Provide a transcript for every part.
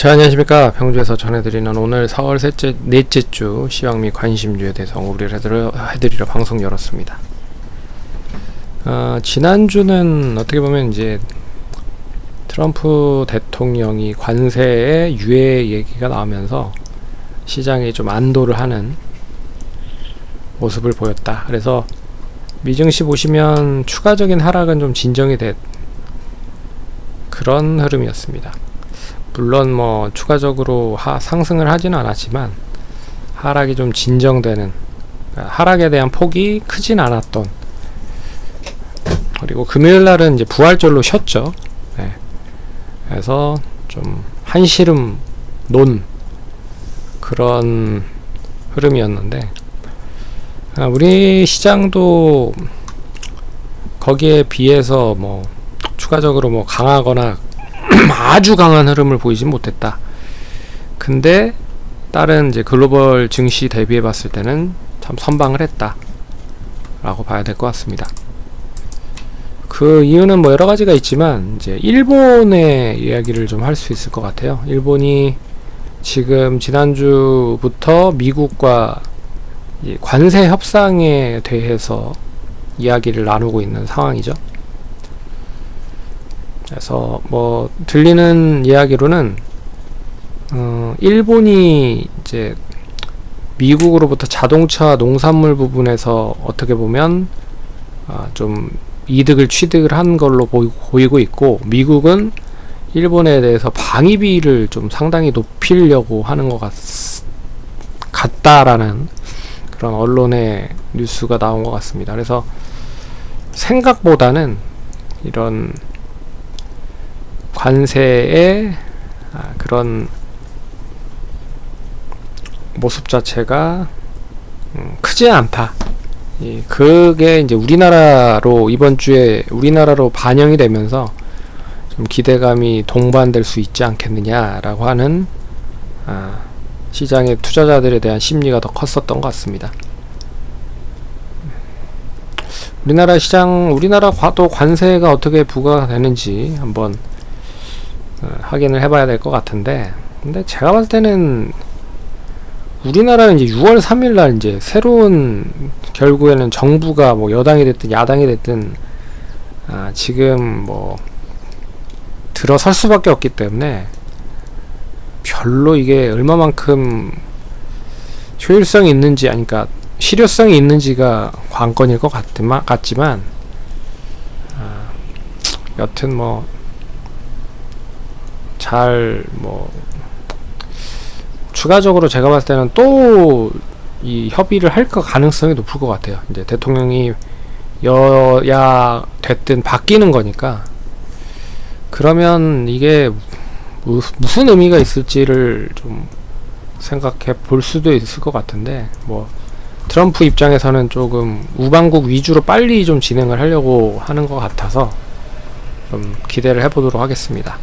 자, 안녕하십니까. 평주에서 전해드리는 오늘 4월 넷째 주 시황 및 관심주에 대해서 언급을 해드리러 방송 열었습니다. 지난주는 어떻게 보면 이제 트럼프 대통령이 관세의 유예 얘기가 나오면서 시장이 좀 안도를 하는 모습을 보였다. 그래서 미증시 보시면 추가적인 하락은 좀 진정이 된 그런 흐름이었습니다. 물론 뭐 추가적으로 상승을 하지는 않았지만 하락이 좀 진정되는, 하락에 대한 폭이 크진 않았던, 그리고 금요일날은 이제 부활절로 쉬었죠. 네. 그래서 좀 한시름 논 그런 흐름이었는데, 우리 시장도 거기에 비해서 뭐 추가적으로 뭐 강하거나 아주 강한 흐름을 보이진 못했다. 근데 다른 이제 글로벌 증시 대비해 봤을 때는 참 선방을 했다 라고 봐야 될 것 같습니다. 그 이유는 뭐 여러 가지가 있지만 이제 일본의 이야기를 좀 할 수 있을 것 같아요. 일본이 지금 지난주부터 미국과 관세 협상에 대해서 이야기를 나누고 있는 상황이죠. 그래서 뭐 들리는 이야기로는 일본이 이제 미국으로부터 자동차, 농산물 부분에서 어떻게 보면 좀 이득을 취득을 한 걸로 보이고 있고, 미국은 일본에 대해서 방위비를 좀 상당히 높이려고 하는 것 같다라는 그런 언론의 뉴스가 나온 것 같습니다. 그래서 생각보다는 이런 관세의 그런 모습 자체가 크지 않다. 그게 이제 우리나라로 이번 주에 우리나라로 반영이 되면서 좀 기대감이 동반될 수 있지 않겠느냐라고 하는 시장의 투자자들에 대한 심리가 더 컸었던 것 같습니다. 우리나라 시장, 우리나라도 관세가 어떻게 부과가 되는지 한번 확인을 해봐야 될 것 같은데, 근데 제가 봤을 때는 우리나라는 이제 6월 3일날 이제 새로운, 결국에는 정부가 뭐 여당이 됐든 야당이 됐든 지금 뭐 들어설 수밖에 없기 때문에 별로 이게 얼마만큼 효율성이 있는지, 아니 그러니까 실효성이 있는지가 관건일 것 같지만 여튼 뭐 잘 뭐 추가적으로 제가 봤을 때는 또 이 협의를 할 가능성이 높을 것 같아요. 이제 대통령이 여야 됐든 바뀌는 거니까. 그러면 이게 무슨 의미가 있을지를 좀 생각해 볼 수도 있을 것 같은데, 뭐 트럼프 입장에서는 조금 우방국 위주로 빨리 좀 진행을 하려고 하는 것 같아서 좀 기대를 해보도록 하겠습니다.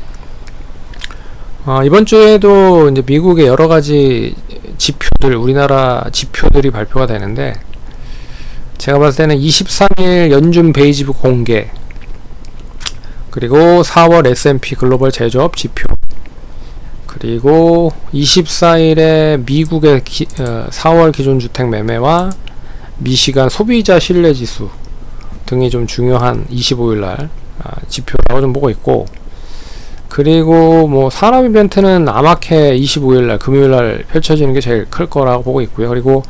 이번 주에도 이제 미국의 여러 가지 지표들, 우리나라 지표들이 발표가 되는데, 제가 봤을 때는 23일 연준 베이지북 공개, 그리고 4월 S&P 글로벌 제조업 지표, 그리고 24일에 미국의 4월 기존주택 매매와 미시간 소비자 신뢰지수 등이 좀 중요한 25일날 지표라고 좀 보고 있고, 그리고 뭐 산업 이벤트는 아마케 25일날 금요일날 펼쳐지는 게 제일 클 거라고 보고 있고요. 그리고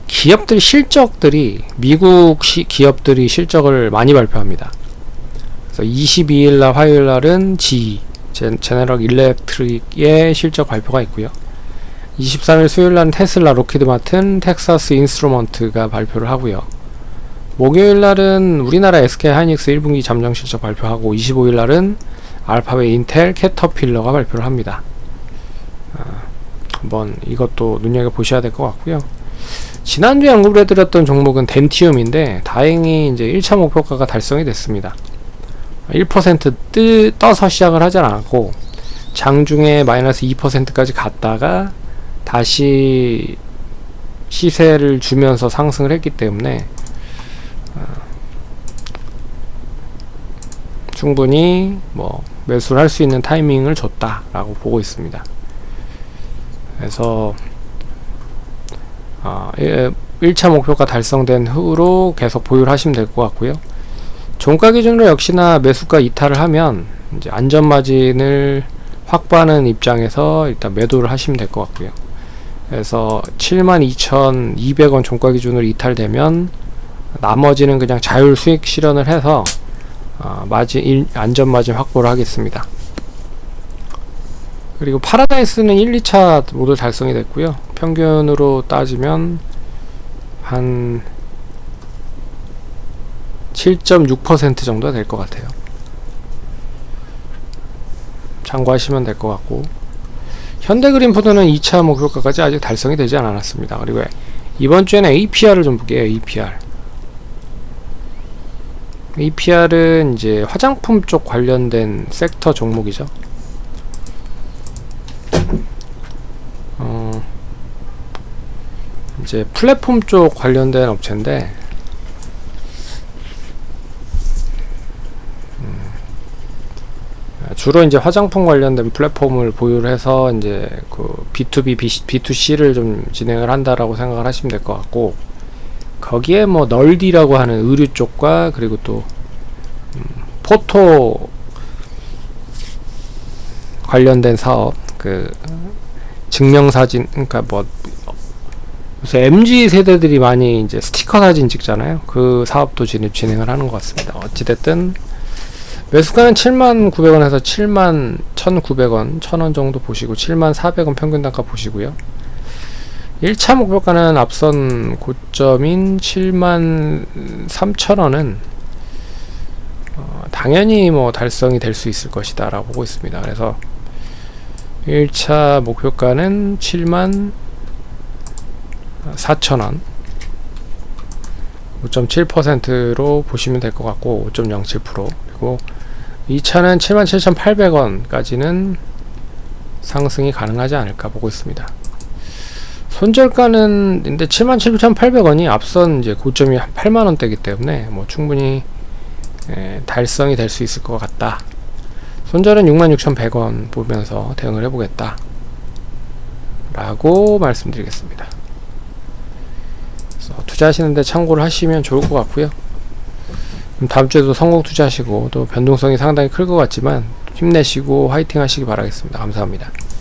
기업들 실적들이, 미국 기업들이 실적을 많이 발표합니다. 그래서 22일날 화요일날은 GE 제너럴 일렉트릭의 실적 발표가 있고요. 23일 수요일날은 테슬라, 로키드 마틴, 텍사스 인스트루먼트가 발표를 하고요. 목요일날은 우리나라 SK 하이닉스 1분기 잠정 실적 발표하고, 25일날은 알파벳, 인텔, 캐터필러가 발표를 합니다. 한번 이것도 눈여겨보셔야 될 것 같고요. 지난주에 언급을 해드렸던 종목은 덴티움인데, 다행히 이제 1차 목표가가 달성이 됐습니다. 1% 떠서 시작을 하지 않았고, 장중에 마이너스 2%까지 갔다가 다시 시세를 주면서 상승을 했기 때문에 충분히 뭐 매수를 할 수 있는 타이밍을 줬다라고 보고 있습니다. 그래서 1차 목표가 달성된 후로 계속 보유를 하시면 될 것 같고요. 종가 기준으로 역시나 매수가 이탈을 하면 이제 안전마진을 확보하는 입장에서 일단 매도를 하시면 될 것 같고요. 그래서 72,200원 종가 기준으로 이탈되면 나머지는 그냥 자율 수익 실현을 해서 안전마진 확보를 하겠습니다. 그리고 파라다이스는 1, 2차 모두 달성이 됐고요. 평균으로 따지면 한 7.6% 정도 될 것 같아요. 참고하시면 될 것 같고, 현대그린푸드는 2차 목표가까지 아직 달성이 되지 않았습니다. 그리고 이번 주에는 APR을 좀 볼게요. APR은 이제 화장품 쪽 관련된 섹터 종목이죠. 이제 플랫폼 쪽 관련된 업체인데, 주로 이제 화장품 관련된 플랫폼을 보유를 해서 이제 그 B2B, B2C를 좀 진행을 한다라고 생각을 하시면 될 것 같고, 거기에 뭐 널디라고 하는 의류 쪽과 그리고 또 포토 관련된 사업, 그 증명사진, 그러니까 뭐 그래서 MZ 세대들이 많이 이제 스티커 사진 찍잖아요. 그 사업도 진행을 하는 것 같습니다. 어찌됐든 매수가는 79,000원에서 71,900원, 1000원 정도 보시고 74,000원 평균 단가 보시고요. 1차 목표가는 앞선 고점인 73,000원은 당연히 뭐 달성이 될 수 있을 것이다 라고 보고 있습니다. 그래서 1차 목표가는 74,000원, 5.7%로 보시면 될 것 같고, 5.07%. 그리고 2차는 77,800원까지는 상승이 가능하지 않을까 보고 있습니다. 손절가는 근데 77,800원이 앞선 이제 고점이 한 8만원대이기 때문에 뭐 충분히 달성이 될 수 있을 것 같다. 손절은 66,100원 보면서 대응을 해보겠다 라고 말씀드리겠습니다. 그래서 투자하시는데 참고를 하시면 좋을 것 같고요. 다음 주에도 성공 투자하시고, 또 변동성이 상당히 클 것 같지만 힘내시고 화이팅 하시기 바라겠습니다. 감사합니다.